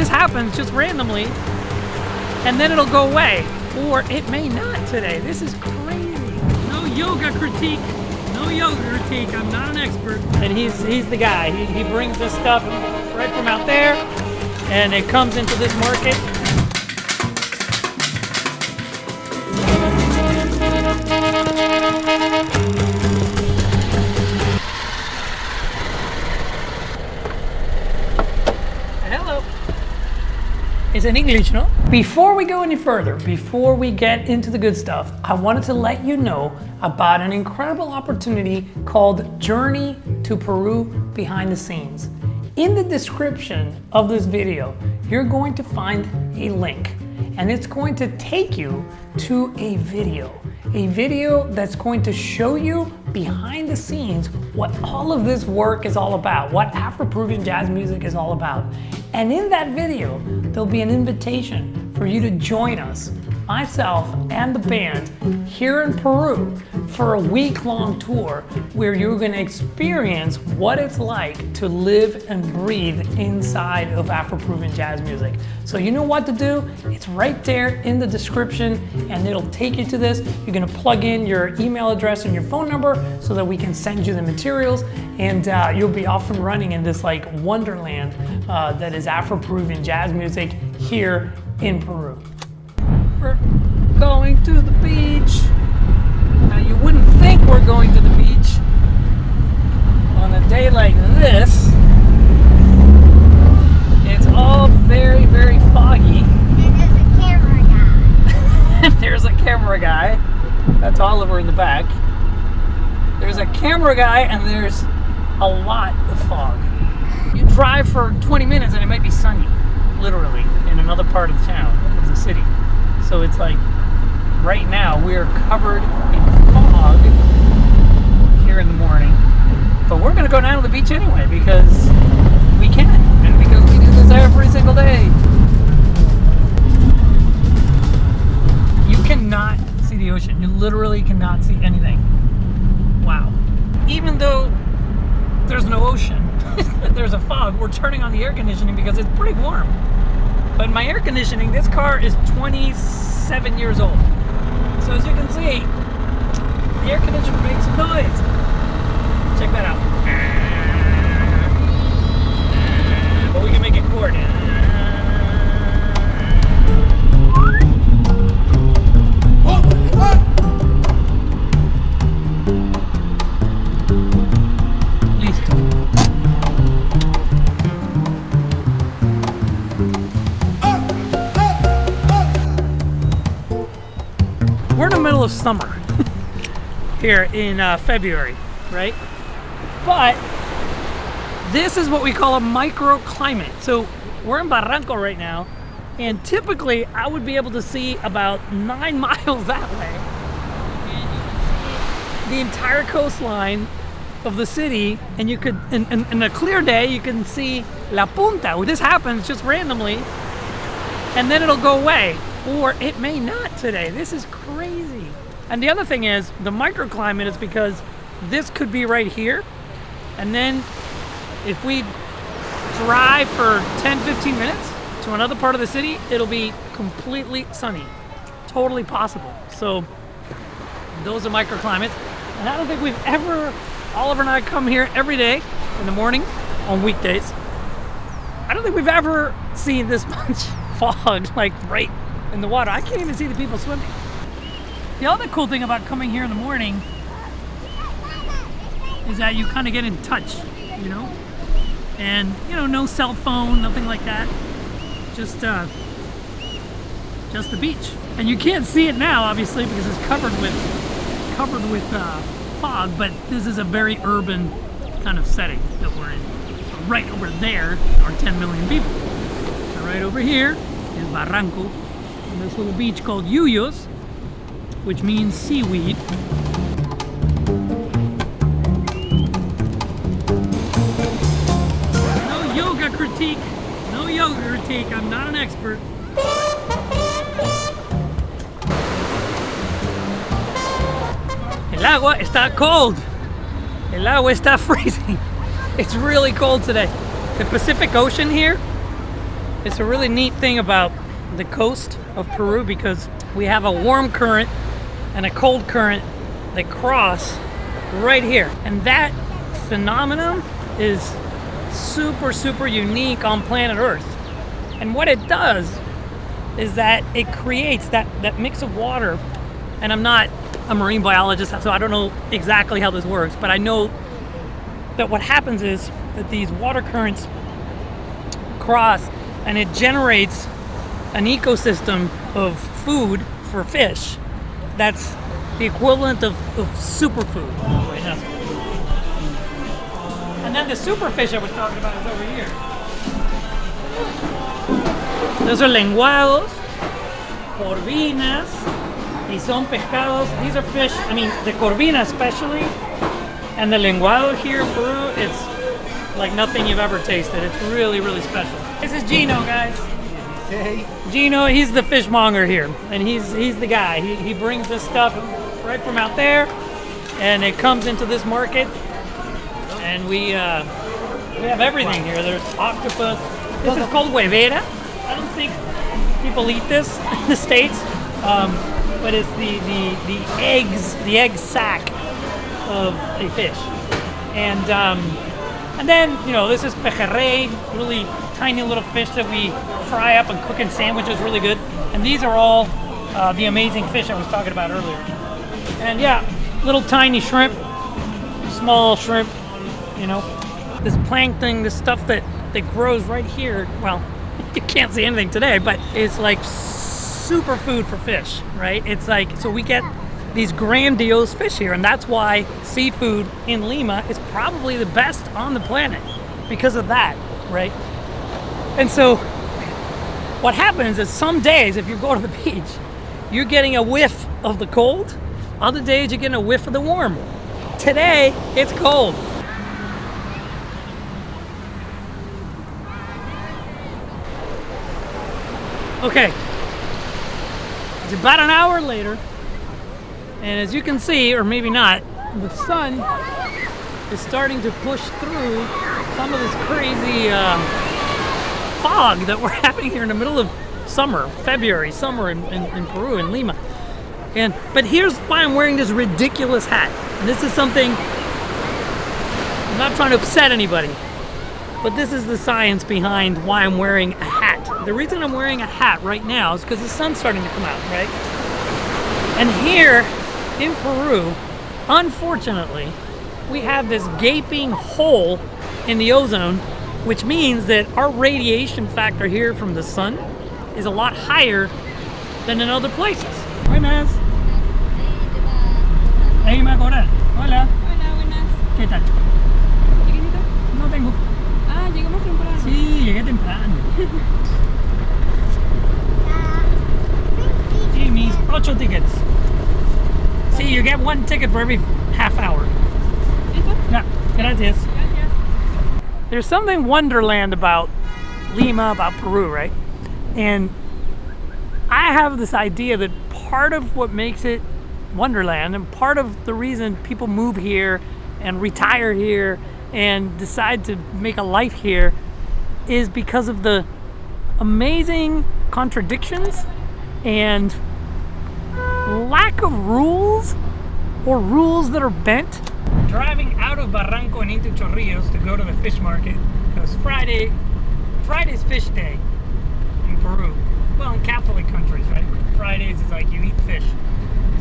this happens just randomly, and then it'll go away. Or it may not today. This is crazy. No yoga critique. No yoga critique. I'm not an expert. And he's the guy. He brings this stuff right from out there, and it comes into this market. It's in English, no? Before we go any further, before we get into the good stuff, I wanted to let you know about an incredible opportunity called Journey to Peru Behind the Scenes. In the description of this video, you're going to find a link, and it's going to take you to a video that's going to show you behind the scenes what all of this work is all about, what Afro-Peruvian jazz music is all about. And in that video, there'll be an invitation for you to join us, myself and the band, here in Peru for a week-long tour where you're gonna experience what it's like to live and breathe inside of Afro-Peruvian jazz music. So you know what to do? It's right there in the description, and it'll take you to this. You're gonna plug in your email address and your phone number so that we can send you the materials, and you'll be off and running in this like wonderland that is Afro-Peruvian jazz music here in Peru. We're going to the beach. Now you wouldn't think we're going to the beach on a day like this. It's all very, very foggy. And there's a camera guy. There's a camera guy. That's Oliver in the back. There's a camera guy, and there's a lot of fog. You drive for 20 minutes and it might be sunny, literally, in another part of the town, of the city. So it's like, right now, we're covered in fog here in the morning. But we're gonna go down to the beach anyway, because we can, and because we do this every single day. You cannot see the ocean. You literally cannot see anything. Wow. Even though there's no ocean, there's a fog, we're turning on the air conditioning because it's pretty warm. But my air conditioning, this car is 27 years old. So as you can see, the air conditioner makes some noise. Check that out. But we can make it chord. We're in the middle of summer here in February, right? But this is what we call a microclimate. So we're in Barranco right now, and typically I would be able to see about 9 miles that way. And you can see the entire coastline of the city, and you could, in a clear day, you can see La Punta. Well, this happens just randomly, and then it'll go away. Or it may not today. This is crazy. And the other thing is, the microclimate is because this could be right here, and then if we drive for 10-15 minutes to another part of the city, it'll be completely sunny. Totally possible. So those are microclimates. And I don't think we've ever, Oliver and I come here every day in the morning on weekdays. I don't think we've ever seen this much fog, like right in the water. I can't even see the people swimming. The other cool thing about coming here in the morning is that you kind of get in touch, you know? And, you know, no cell phone, nothing like that. Just the beach. And you can't see it now, obviously, because it's covered with fog, but this is a very urban kind of setting that we're in. So right over there are 10 million people. So right over here is Barranco, and this little beach called Yuyos, which means seaweed. No yoga critique. No yoga critique. I'm not an expert. El agua está cold. El agua está freezing. It's really cold today. The Pacific Ocean here It's a really neat thing about the coast of Peru because we have a warm current and a cold current that cross right here. And that phenomenon is super, super unique on planet Earth. And what it does is that it creates that mix of water. And I'm not a marine biologist, so I don't know exactly how this works, but I know that what happens is that these water currents cross and it generates an ecosystem of food for fish that's the equivalent of superfood. And then the superfish I was talking about is over here. Those are lenguados, corvinas, y son pescados. These are fish, I mean, the corvina especially, and the lenguado here in Peru, it's like nothing you've ever tasted. It's really, really special. This is Gino, guys. Gino, he's the fishmonger here, and he's the guy. He brings this stuff right from out there, and it comes into this market, and we have everything here. There's octopus. This is called huevera. I don't think people eat this in the States, but it's the egg sac of a fish, and then this is pejerrey, really tiny little fish that we fry up and cook in sandwiches, really good. And these are all the amazing fish I was talking about earlier. And yeah, little tiny shrimp, small shrimp, this plankton, this stuff that grows right here. Well, you can't see anything today, but it's like super food for fish, right? It's like, so we get these grandiose fish here, and that's why seafood in Lima is probably the best on the planet because of that, right? And so what happens is some days, if you go to the beach, you're getting a whiff of the cold. Other days, you're getting a whiff of the warm. Today, it's cold. Okay, it's about an hour later, and as you can see, or maybe not, the sun is starting to push through some of this crazy fog that we're having here in the middle of summer, summer in Peru, in Lima. But here's why I'm wearing this ridiculous hat. And this is something, I'm not trying to upset anybody, but this is the science behind why I'm wearing a hat. The reason I'm wearing a hat right now is because the sun's starting to come out, right? And here in Peru, unfortunately, we have this gaping hole in the ozone, which means that our radiation factor here from the sun is a lot higher than in other places. Buenas. Ahí me acordé. Hola. Hola, buenas. ¿Qué tal? ¿Tiquetito? No tengo. Ah, llegamos temprano. Sí, llegué temprano. Sí, mis 8 tickets. See, you get 1 ticket for every half hour. ¿Listo? Yeah, gracias. Gracias. There's something wonderland about Lima, about Peru, right? And I have this idea that part of what makes it wonderland and part of the reason people move here and retire here and decide to make a life here is because of the amazing contradictions and lack of rules or rules that are bent. Driving out of Barranco and into Chorrillos to go to the fish market because Friday's fish day in Peru. Well, in Catholic countries, right? Fridays is like you eat fish.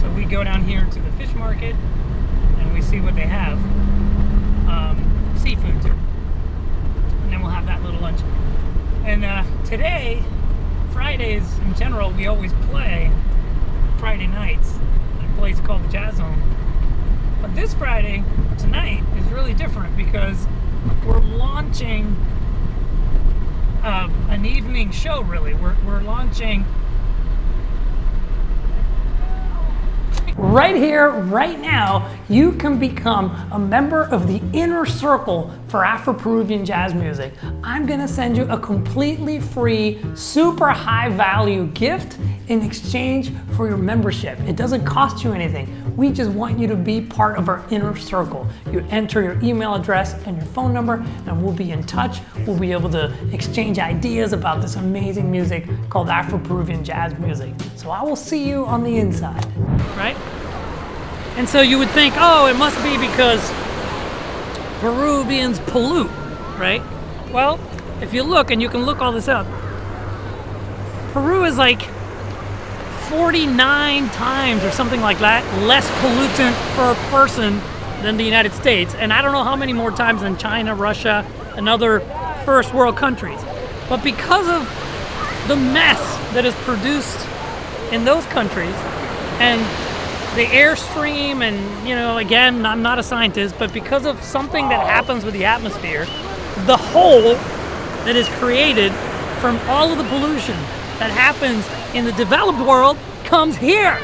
So we go down here to the fish market and we see what they have. Seafood too. And then we'll have that little lunch. And today, Fridays in general, we always play Friday nights at a place called the Jazz Zone. But this Friday, tonight, is really different because we're launching an evening show, really. We're launching right here, right now. you can become a member of the inner circle for Afro-Peruvian jazz music. I'm gonna send you a completely free, super high value gift in exchange for your membership. It doesn't cost you anything. We just want you to be part of our inner circle. You enter your email address and your phone number and we'll be in touch. We'll be able to exchange ideas about this amazing music called Afro-Peruvian jazz music. So I will see you on the inside, right? And so you would think, oh, it must be because Peruvians pollute, right? Well, if you look, and you can look all this up, Peru is like 49 times or something like that less pollutant per person than the United States. And I don't know how many more times than China, Russia, and other first world countries. But because of the mess that is produced in those countries and the airstream and, you know, again, I'm not a scientist, but because of something that happens with the atmosphere, the hole that is created from all of the pollution that happens in the developed world comes here.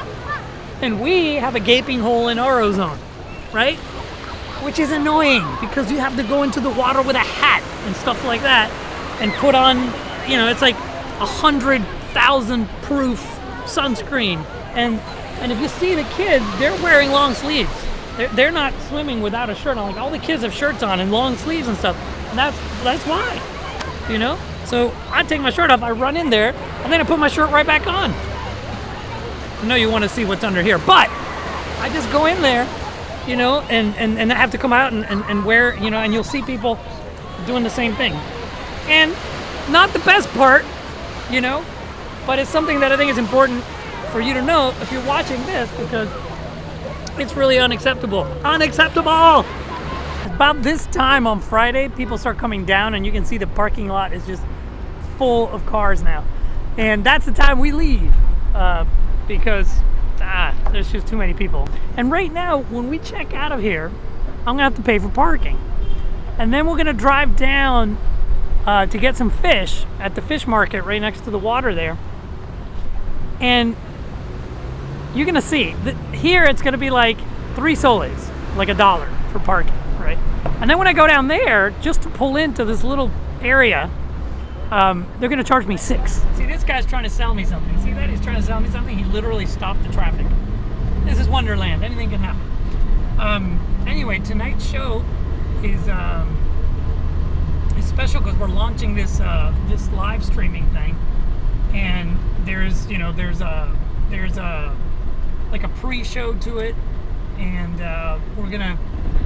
And we have a gaping hole in our ozone, right? Which is annoying because you have to go into the water with a hat and stuff like that and put on, you know, it's like 100,000 proof sunscreen. And if you see the kids, they're wearing long sleeves. They're not swimming without a shirt on. Like all the kids have shirts on and long sleeves and stuff. And that's why, you know? So I take my shirt off, I run in there, and then I put my shirt right back on. I know you want to see what's under here, but I just go in there, you know, and I have to come out and wear, you know, and you'll see people doing the same thing. And not the best part, you know, but it's something that I think is important for you to know if you're watching this, because it's really unacceptable. Unacceptable! About this time on Friday, people start coming down and you can see the parking lot is just full of cars now. And that's the time we leave because there's just too many people. And right now, when we check out of here, I'm gonna have to pay for parking. And then we're gonna drive down to get some fish at the fish market right next to the water there. And you're gonna see that here it's gonna be like 3 soles, like $1 for parking, right? And then when I go down there, just to pull into this little area, they're gonna charge me 6. See, this guy's trying to sell me something. See that? He's trying to sell me something. He literally stopped the traffic. This is Wonderland. Anything can happen. Anyway, tonight's show is special because we're launching this this live streaming thing, and there's like a pre-show to it, and we're gonna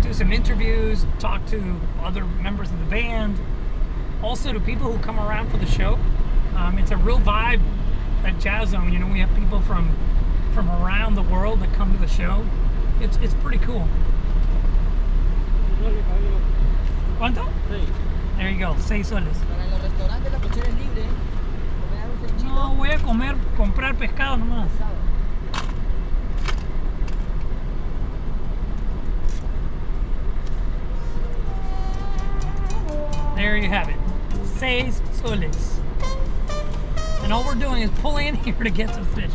do some interviews, talk to other members of the band, also to people who come around for the show. It's a real vibe at Jazz Zone. You know, we have people from around the world that come to the show. It's pretty cool. ¿Cuánto? There you go, 6 soles. No, voy a comprar pescado nomás. There you have it, 6 soles. And all we're doing is pulling in here to get some fish.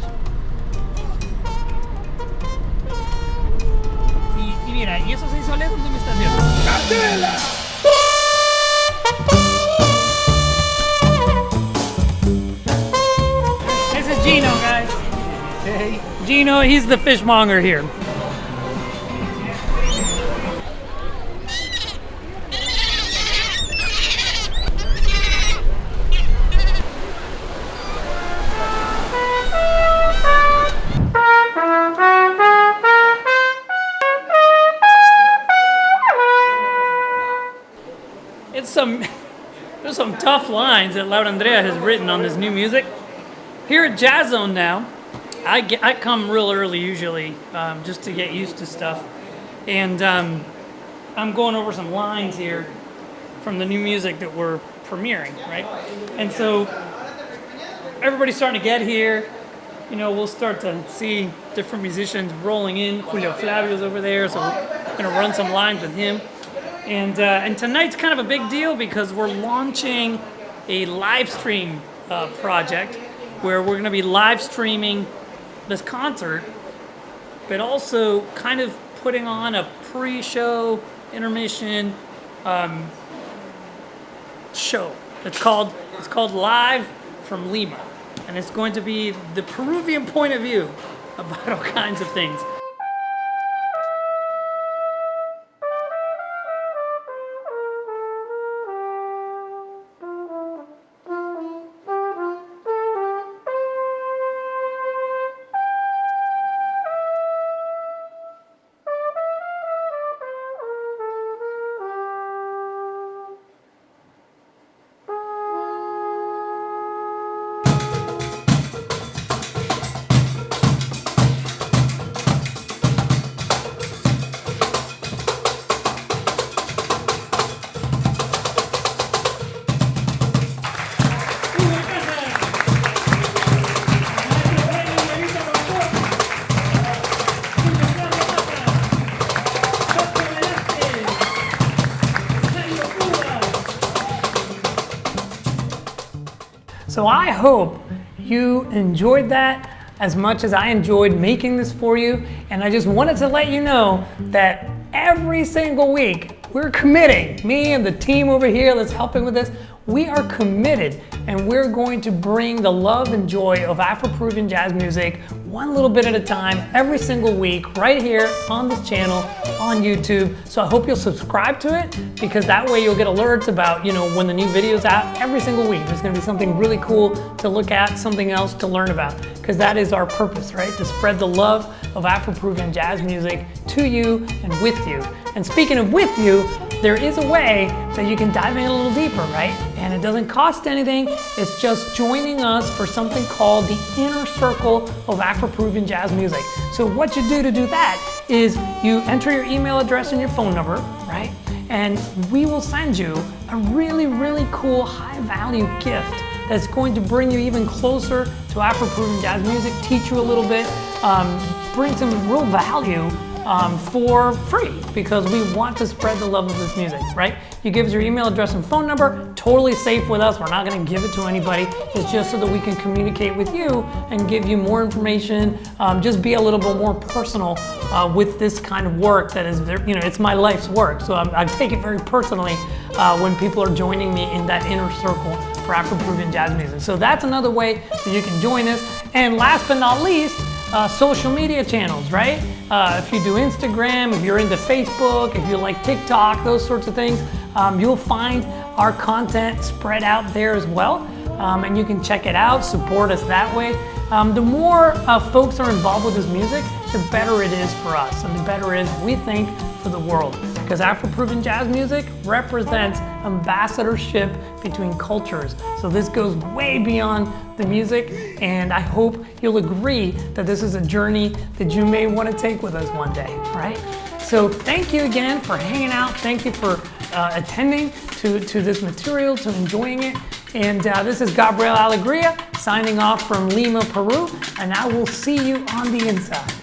Y mira, ¿y esos 6 soles dónde me estás viendo? ¡Candela! This is Gino, guys. Hey. Gino, he's the fishmonger here. There's some tough lines that Laura Andrea has written on this new music. Here at Jazz Zone now, I come real early usually just to get used to stuff. And I'm going over some lines here from the new music that we're premiering, right? And so everybody's starting to get here. You know, we'll start to see different musicians rolling in. Julio Flavio's over there, so we're gonna run some lines with him. And tonight's kind of a big deal because we're launching a live stream project where we're going to be live streaming this concert, but also kind of putting on a pre-show intermission show. It's called Live from Lima, and it's going to be the Peruvian point of view about all kinds of things. So I hope you enjoyed that as much as I enjoyed making this for you. And I just wanted to let you know that every single week we're committing, me and the team over here that's helping with this, we are committed, and we're going to bring the love and joy of Afro-Peruvian jazz music one little bit at a time every single week right here on this channel on YouTube. So I hope you'll subscribe to it, because that way you'll get alerts about, you know, when the new video's out every single week. There's going to be something really cool to look at, something else to learn about, because that is our purpose, right? To spread the love of Afro-Peruvian jazz music to you and with you. And speaking of with you, there is a way that you can dive in a little deeper, right? And it doesn't cost anything. It's just joining us for something called the Inner Circle of Afro-Peruvian Jazz Music. So what you do to do that is you enter your email address and your phone number, right? And we will send you a really, really cool high-value gift that's going to bring you even closer to Afro-Peruvian jazz music, teach you a little bit, bring some real value for free, because we want to spread the love of this music, right? You give us your email address and phone number, totally safe with us. We're not going to give it to anybody. It's just so that we can communicate with you and give you more information, just be a little bit more personal with this kind of work that is, you know, it's my life's work. So I take it very personally when people are joining me in that inner circle for Afro-Peruvian jazz music. So that's another way that you can join us. And last but not least, social media channels, right? If you do Instagram, if you're into Facebook, if you like TikTok, those sorts of things, you'll find our content spread out there as well. And you can check it out, support us that way. The more folks are involved with this music, the better it is for us, and the better it is, we think, for the world. Because Afro-Peruvian jazz music represents ambassadorship between cultures. So this goes way beyond the music, and I hope you'll agree that this is a journey that you may want to take with us one day, right? So thank you again for hanging out. Thank you for attending to this material, to enjoying it. And this is Gabriel Alegria signing off from Lima, Peru, and I will see you on the inside.